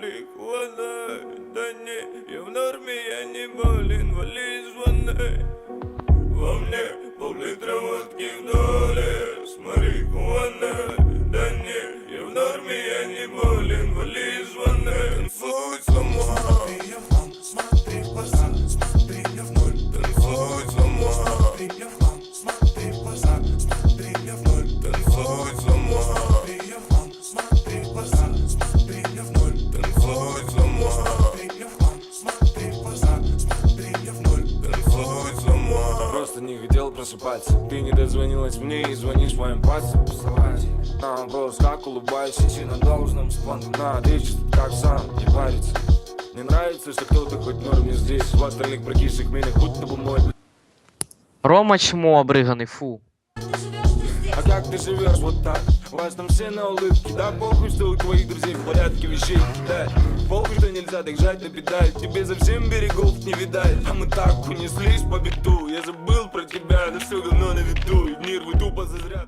марихуана. Да не, я в норме, я не болен, вали звони. Во мне пол-литра водки в доле с марихуаной. Да не, я в норме, я не болен, вали звони. Танцуй сама, Смотри, я в план, смотри в глаза, смотри, я в ноль. танцуй сама, Смотри, я в план, смотри в глаза, смотри, я в ноль. танцуй сама, Смотри, я в план, смотри в глаза, смотри, я в ноль. танцуй сама, Смотри, я в план, смотри в глаза, смотри, я в ноль. танцуй сама. Просто не хотел просыпаться. Ты не дозвонилась мне и звонишь моим пальцем. Посылать на вопрос, как улыбаешься, идти на должном спонтанно. Отвечу, как сам, не париться. Мне нравится, что кто-то хоть в норме здесь. В остальных прокисших минах будто бы мой. Рома чмо обриганий, фу. А как ты живешь вот так? У вас там все на улыбке. Да похуй, что у твоих друзей в порядке вещей кидать. Похуй, что нельзя так жать на педаль. Тебе совсем берегов не видать. А мы так унеслись по биту. Я забыл про тебя, да все говно на виду. И мир вы тупо зазря.